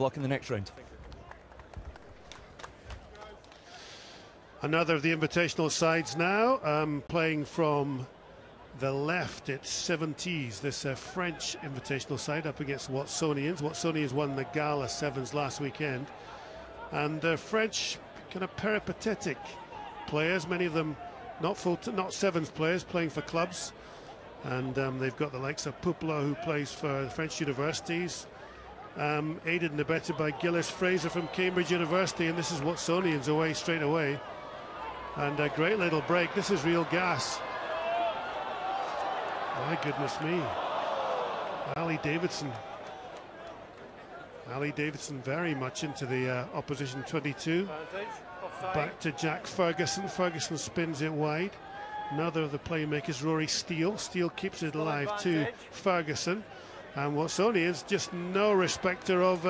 luck in the next round. Another of the invitational sides now, playing from the left. It's Seventise, this French invitational side, up against Watsonians. Watsonians won the Gala Sevens last weekend, and French kind of peripatetic players, many of them not Sevens players, playing for clubs, and they've got the likes of Pouplot, who plays for the French universities, aided and abetted by Gillies Fraser from Cambridge University, and this is Watsonians away straight away. And a great little break. This is real gas. My goodness me. Ali Davidson very much into the opposition 22. Back to Jack Ferguson. Ferguson spins it wide. Another of the playmakers, Rory Steele. Steele keeps it alive to Ferguson. And Watsonians, just no respecter of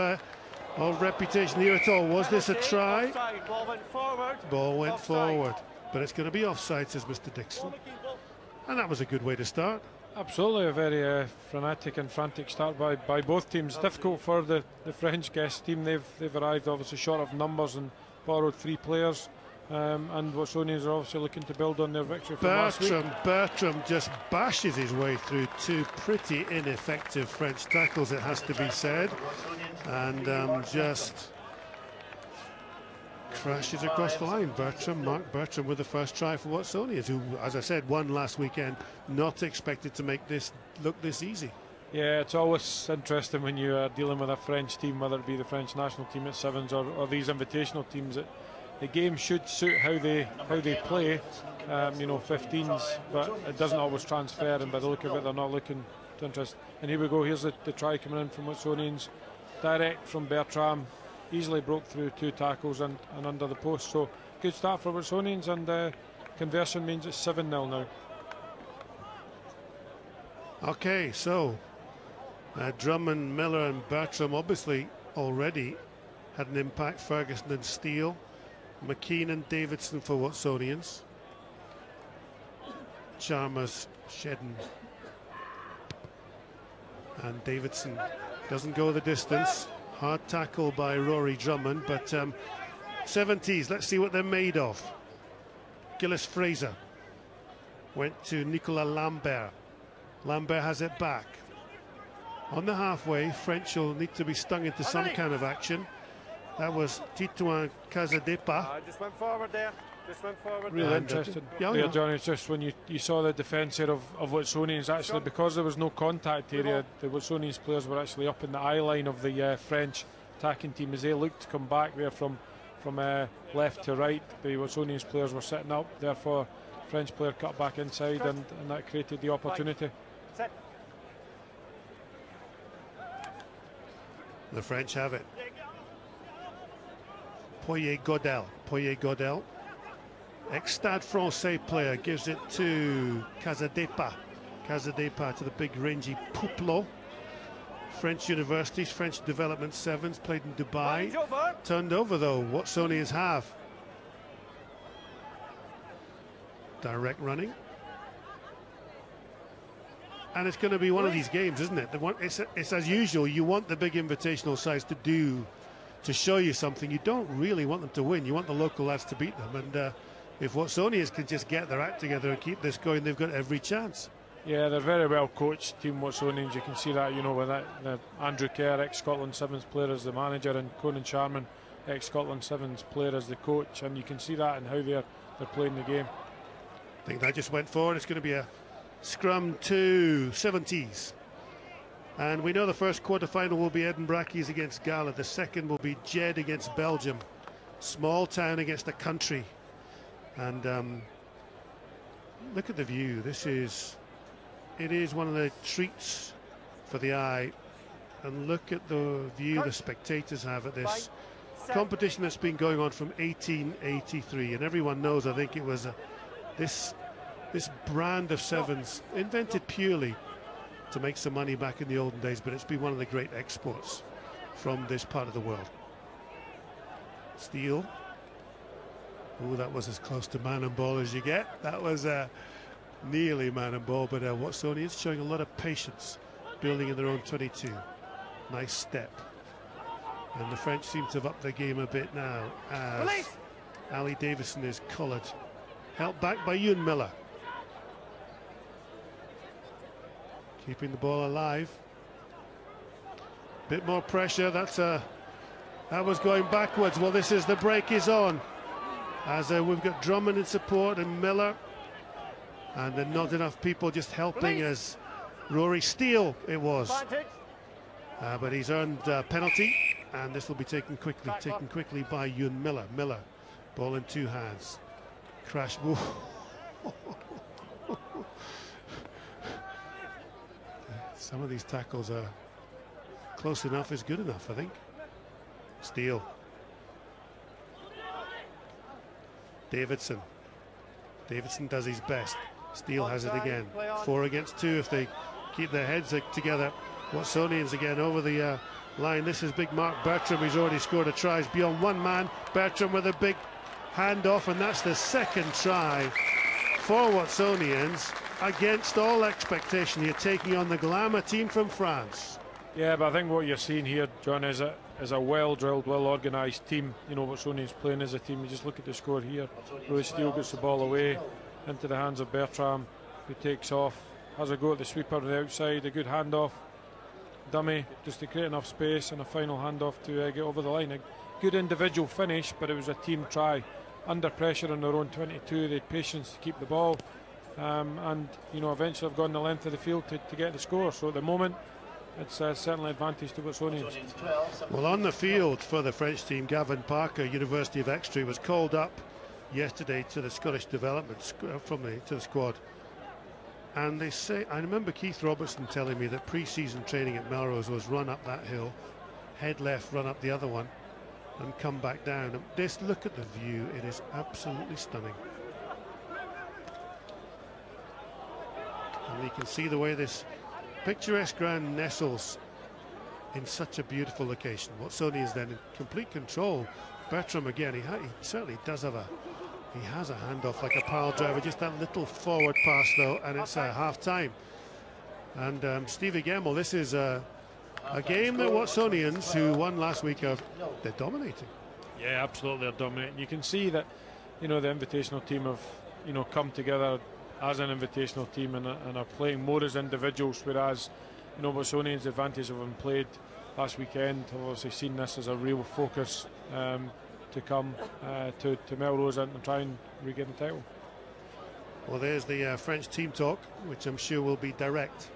reputation here at all. Was this a try? Ball went forward. Ball went forward. But it's going to be offside, says Mr. Dixon. And that was a good way to start. Absolutely, a very frenetic and frantic start by both teams. Difficult for the French guest team. They've arrived obviously short of numbers and borrowed 3 players. And Watsonians are obviously looking to build on their victory from last week. Bertram just bashes his way through 2 pretty ineffective French tackles, it has to be said, and just crashes across the line. Mark Bertram with the first try for Watsonians, who, as I said, won last weekend. Not expected to make this look this easy. Yeah, it's always interesting when you are dealing with a French team, whether it be the French national team at Sevens or these invitational teams. The game should suit how they play, 15s, but it doesn't always transfer, and by the look of it, they're not looking to interest. And here we go, here's the try coming in from Watsonians, direct from Bertram, easily broke through 2 tackles and under the post. So good start for Watsonians, and conversion means it's 7-0 now. Okay, so Drummond, Miller and Bertram obviously already had an impact. Ferguson and Steele. McKean and Davidson for Watsonians. Chalmers, Shedden and Davidson doesn't go the distance. Hard tackle by Rory Drummond, but Seventise, let's see what they're made of. Gillies Fraser went to Nicolas Lambert. Lambert has it back. On the halfway, French will need to be stung into some kind of action. That was Titouan Casadepa. Just went forward there. Just went forward. Really interesting. Yeah, Johnny, it's just when you saw the defence here of Watsonians, actually, because there was no contact area, the Watsonians players were actually up in the eye line of the French attacking team as they looked to come back there from left to right. The Watsonians players were sitting up, therefore French player cut back inside, and that created the opportunity. The French have it. Payet-Godel, ex-Stade Francais player, gives it to Casadepa. Casadepa to the big rangy Pouplot. French universities, French development sevens, played in Dubai. Turned over though, Watsonians have. Direct running. And it's going to be one of these games, isn't it? It's as usual, you want the big invitational sides to show you something. You don't really want them to win. You want the local lads to beat them. And if Watsonians can just get their act together and keep this going, they've got every chance. Yeah, they're very well coached, team Watsonians. You can see that, with the Andrew Kerr, ex-Scotland Sevens player, as the manager, and Conan Sharman, ex-Scotland Sevens player, as the coach. And you can see that in how they're playing the game. I think that just went forward. It's going to be a scrum to Seventise. And we know the first quarter-final will be Edinburgh Rugby against Gala. The second will be Jed against Belgium. Small town against a country. And look at the view. It is one of the treats for the eye. And look at the view the spectators have at this competition that's been going on from 1883. And everyone knows, I think it was this brand of sevens invented purely to make some money back in the olden days, but it's been one of the great exports from this part of the world. Steele. Oh, that was as close to man and ball as you get. That was nearly man and ball, but Watsonians showing a lot of patience, building in their own 22. Nice step. And the French seem to have upped their game a bit now as Ali Davison is collared. Helped back by Ewan Miller. Keeping the ball alive. Bit more pressure. That was going backwards. Well, this is the break is on. As we've got Drummond in support and Miller. And then not enough people just helping as Rory Steele it was. But he's earned a penalty. And this will be taken quickly by Ewan Miller. Miller, ball in two hands. Crash. Some of these tackles are close enough is good enough, I think. Steele. Davidson. Davidson does his best. Steele has it again. 4 against 2 if they keep their heads together. Watsonians again over the line. This is big Mark Bertram. He's already scored a try. He's beyond one man. Bertram with a big handoff, and that's the second try for Watsonians. Against all expectation, you're taking on the glamour team from France. Yeah, but I think what you're seeing here, John, is a well-drilled, well-organised team. You know, Watsonians playing as a team. You just look at the score here. Rory Steele gets the ball away into the hands of Bertram, who takes off, has a go at the sweeper on the outside, a good handoff. Dummy, just to create enough space, and a final handoff to get over the line. A good individual finish, but it was a team try. Under pressure on their own 22, they had patience to keep the ball. And you know, eventually have gone the length of the field to get the score. So at the moment, it's certainly advantage to Watsonians. Well, on the field for the French team, Gavin Parker, University of Exeter, was called up yesterday to the Scottish development to the squad. And they say, I remember Keith Robertson telling me that pre-season training at Melrose was run up that hill, head left, run up the other one, and come back down. And just look at the view; it is absolutely stunning. And you can see the way this picturesque ground nestles in such a beautiful location. Watsonians then in complete control. Bertram again, he certainly does have he has a handoff like a pile driver, just that little forward pass though, and it's half time. And Stevie Gemmell, this is a game that Watsonians, who won last week, they're dominating. Yeah, absolutely, they're dominating. You can see that, you know, the invitational team have, you know, come together as an invitational team and are playing more as individuals, whereas, you know, Watsonians' advantage of having played last weekend have obviously seen this as a real focus to come to Melrose and try and regain the title. Well, there's the French team talk, which I'm sure will be direct.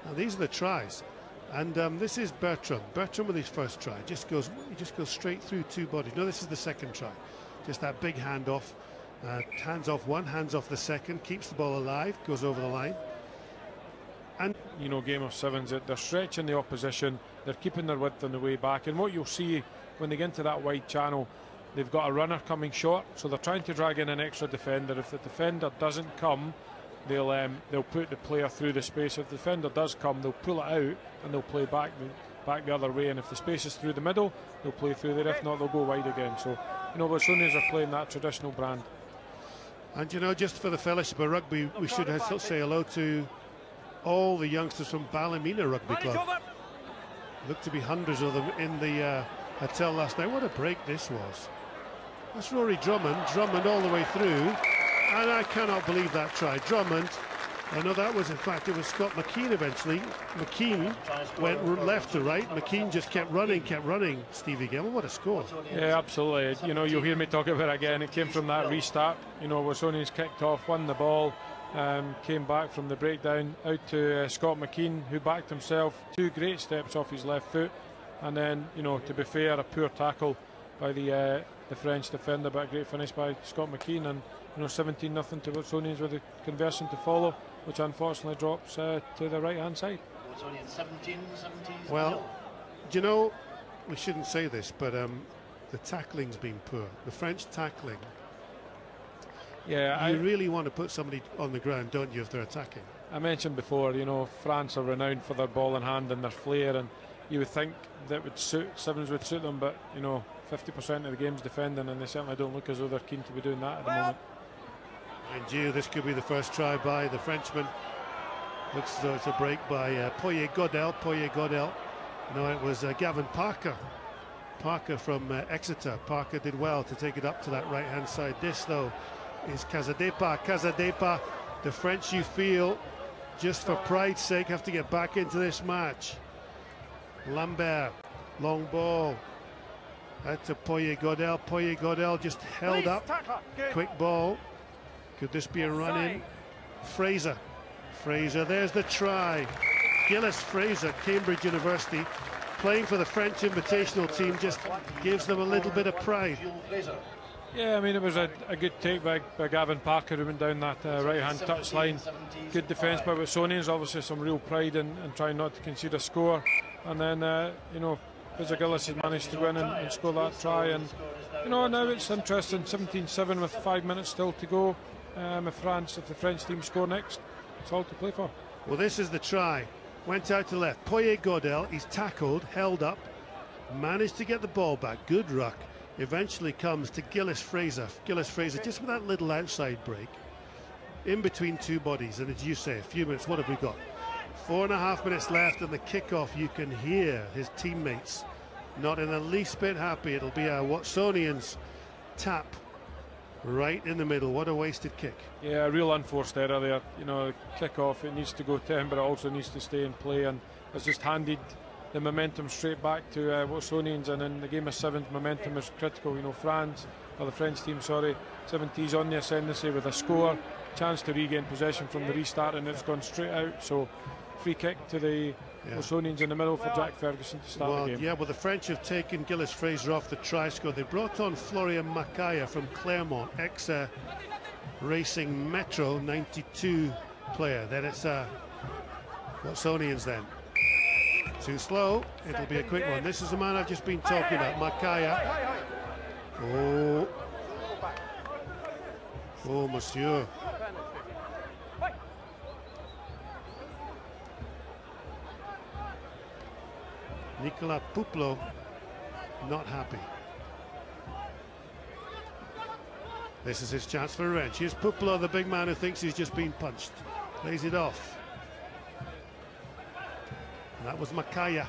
Now, these are the tries. And this is Bertram. Bertram with his first try he just goes straight through two bodies. No, this is the second try. Just that big handoff. Hands off one, hands off the second, keeps the ball alive, goes over the line. And you know, game of sevens, they're stretching the opposition, they're keeping their width on the way back, and what you'll see when they get into that wide channel, they've got a runner coming short, so they're trying to drag in an extra defender. If the defender doesn't come, they'll put the player through the space. If the defender does come, they'll pull it out and they'll play back the other way, and if the space is through the middle, they'll play through there. If not, they'll go wide again. So, you know, Watsonians are playing that traditional brand. And you know, just for the fellowship of rugby, we should say hello to all the youngsters from Ballymena Rugby Club. Looked to be hundreds of them in the hotel last night. What a break this was. That's Rory Drummond all the way through, and I cannot believe that try. Drummond, I know that was, in fact, it was Scott McKean eventually. McKean went left to right. McKean just kept running, Stevie Gemmell. What a score. Yeah, absolutely. You know, you'll hear me talk about it again. It came from that restart. You know, Watsonians kicked off, won the ball, came back from the breakdown out to Scott McKean, who backed himself. 2 great steps off his left foot. And then, you know, to be fair, a poor tackle by the French defender, but a great finish by Scott McKean. And, you know, 17-0 to Watsonians with the conversion to follow, which unfortunately drops to the right-hand side. Well, do you know, we shouldn't say this, but the tackling's been poor. The French tackling. Yeah, you really want to put somebody on the ground, don't you, if they're attacking? I mentioned before, you know, France are renowned for their ball in hand and their flair, and you would think that sevens would suit them, but, you know, 50% of the game's defending, and they certainly don't look as though they're keen to be doing that at the moment. And you, this could be the first try by the Frenchman. Looks as though it's a break by Payet-Godel. No, it was Gavin Parker from Exeter. Parker did well to take it up to that right-hand side. This, though, is Casadepa. The French, you feel, just for pride's sake, have to get back into this match. Lambert, long ball. Out to Payet-Godel. Payet-Godel just held up. Quick ball. Could this be a run-in? Fraser, there's the try. Gillies Fraser, Cambridge University, playing for the French invitational team, just gives them a little bit of pride. Yeah, I mean, it was a good take by Gavin Parker, who went down that right-hand touch line. Good defence by Watsonians, obviously some real pride in trying not to concede a score. And then, you know, Gillies has managed to go in and score that try. And, you know, now it's interesting, 17-7 with 5 minutes still to go. If the French team score next, it's all to play for. Well, this is the try. Went out to left. Payet-Godel, he's tackled, held up, managed to get the ball back. Good ruck. Eventually comes to Gillies Fraser. Gillies Fraser just with that little outside break in between two bodies. And as you say, a few minutes, what have we got? 4.5 minutes left, and the kickoff, you can hear his teammates not in the least bit happy. It'll be a Watsonians tap right in the middle. What a wasted kick. Yeah, a real unforced error there. You know, kick-off, it needs to go to him, but it also needs to stay in play, and it's just handed the momentum straight back to Watsonians. And in the game of sevens, momentum is critical. You know, the French team, Seventise on the ascendancy with a score, chance to regain possession from the restart, and it's gone straight out. So free kick to the Watsonians in the middle for Jack Ferguson to start the game. Yeah, well, the French have taken Gillies Fraser off the try score. They brought on Florian Macaya from Clermont, ex-Racing Metro 92 player. Then it's Watsonians then. Too slow. It'll be a quick one. This is the man I've just been talking about, Macaya. Oh, monsieur. Nicolas Pouplot not happy. This is his chance for revenge. Here's Pouplot, the big man who thinks he's just been punched. Plays it off. And that was Macaya.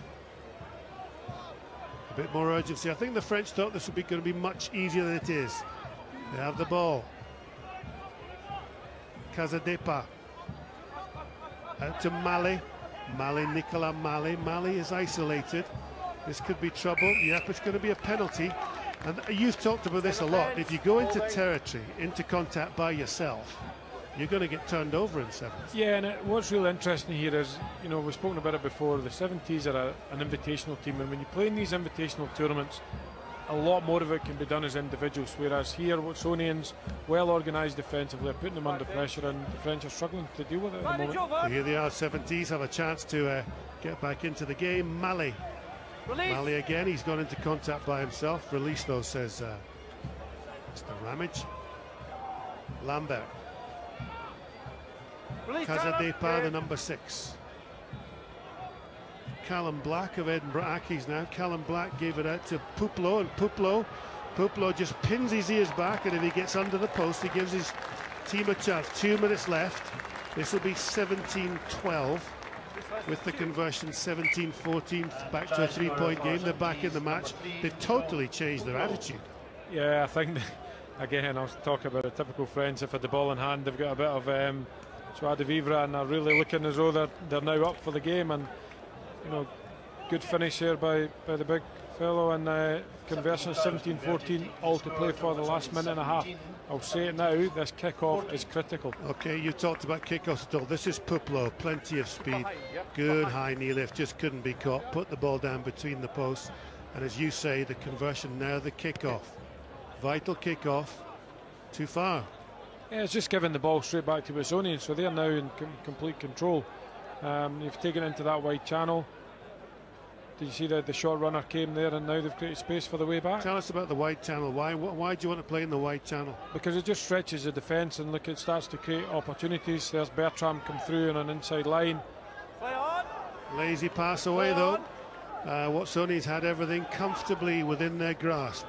A bit more urgency. I think the French thought this would be going to be much easier than it is. They have the ball. Casadepa. Out to Mallet. Nicolas Mallet. Mallet is isolated. This could be trouble. Yep, it's going to be a penalty. And you've talked about this a lot. If you go into territory, into contact by yourself, you're going to get turned over in sevens. Yeah, and what's really interesting here is, you know, we've spoken about it before, the Seventise are an invitational team, and when you play in these invitational tournaments, a lot more of it can be done as individuals, whereas here Watsonians, well organised defensively, are putting them under pressure, and the French are struggling to deal with it at the moment. Here they are, Seventise have a chance to get back into the game. Mallet again, he's gone into contact by himself. Release though, says Mr. Ramage. Lambert. Casadepa, the number 6. Callum Black of Edinburgh Accies now. Callum Black gave it out to Pouplot, and Pouplot just pins his ears back, and if he gets under the post, he gives his team a chance. 2 minutes left. This will be 17-12 with the conversion. 17-14, back to a 3-point game. They're back in the match. They've totally changed their attitude. Yeah, I think, again, I was talking about a typical French. If had the ball in hand, they've got a bit of joie de vivre, and are really looking as though they're now up for the game. And you know, good finish here by the big fellow, and conversion 17-14, all to play for the last minute and a half. I'll say it now, this kick-off is critical. Okay, you talked about kick-offs still. This is Pouplot, plenty of speed, good high knee lift, just couldn't be caught, put the ball down between the posts, and as you say, the conversion, now the kick-off. Vital kick-off, too far. Yeah, it's just giving the ball straight back to Watsonians, so they're now in complete control. You've taken it into that wide channel. Did you see the short runner came there, and now they've created space for the way back? Tell us about the wide channel. Why do you want to play in the wide channel? Because it just stretches the defence, and look, it starts to create opportunities. There's Bertram come through on an inside line. Lazy pass away though. Watsonians had everything comfortably within their grasp.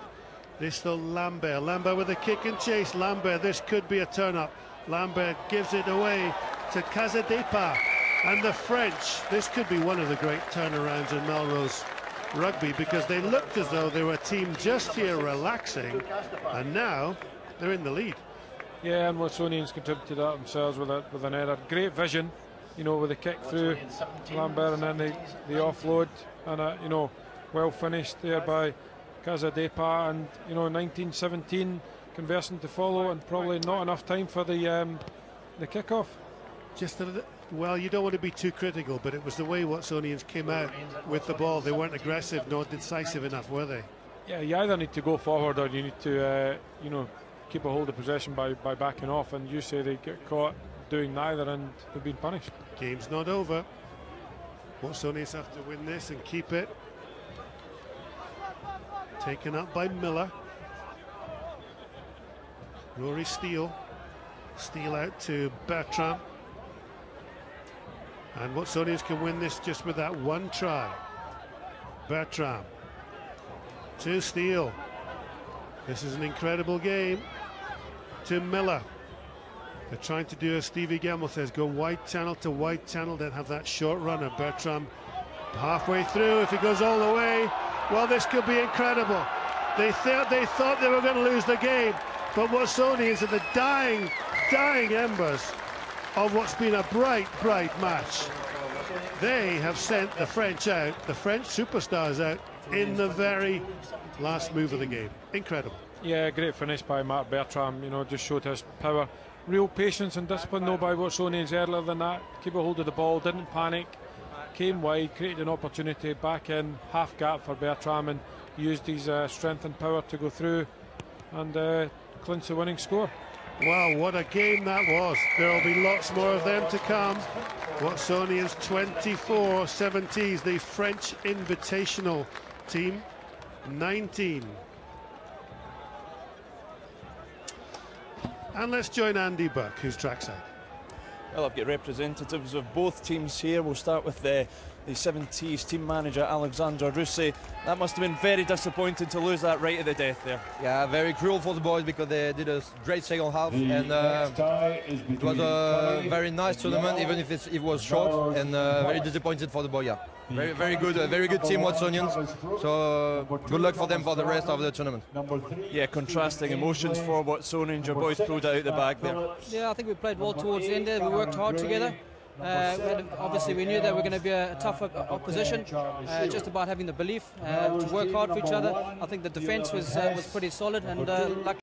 This though, Lambert with a kick and chase. Lambert, this could be a turn up. Lambert gives it away to Casadepa. And the French, this could be one of the great turnarounds in Melrose Rugby, because they looked as though they were a team just here relaxing, and now they're in the lead. Yeah, and Watsonians contributed that themselves with an error. Great vision, you know, with the kick through Lambert and then the offload, and you know, well finished there by Casadepa, and you know, 1917 conversing to follow, and probably not enough time for the kick-off. Just a little, well, you don't want to be too critical, but it was the way Watsonians came out with the ball. They weren't aggressive nor decisive enough, were they? Yeah, you either need to go forward or you need to, you know, keep a hold of possession by backing off, and you say they get caught doing neither and they've been punished. Game's not over. Watsonians have to win this and keep it. Taken up by Miller. Rory Steele. Steele out to Bertrand. And Watsonians can win this just with that one try. Bertrand to Steele. This is an incredible game. To Miller. They're trying to do as Stevie Gamble says, go wide channel to wide channel, then have that short runner. Bertrand halfway through. If he goes all the way, well, this could be incredible. They thought they were going to lose the game, but Watsonians are the dying embers of what's been a bright match. They have sent the French out, the French superstars out, in the very last move of the game. Incredible. Yeah, great finish by Mark Bertrand, you know, just showed his power. Real patience and discipline though by Watsonians earlier than that. Keep a hold of the ball, didn't panic, came wide, created an opportunity, back in, half gap for Bertrand, and used his strength and power to go through and clinch the winning score. Wow, what a game that was. There'll be lots more of them to come. Watsonians 24, Seventise, the French Invitational team, 19. And let's join Andy Burke, who's trackside. Well, I've got representatives of both teams here. We'll start with the Seventise team manager, Alexandre Rousset. That must have been very disappointing to lose that right at the death there. Yeah, very cruel for the boys because they did a great second half, and it was a very nice tournament, even if it was short, and very disappointed for the boys. Yeah, very good team, Watsonians. So good luck for them for the rest of the tournament. Yeah, contrasting emotions for Watsonians. Your boys pulled it out the bag there. Yeah, I think we played well towards the end there. We worked hard together. Obviously we knew that we were going to be a tough opposition, just about having the belief to work hard for each other. I think the defence was pretty solid, and luckily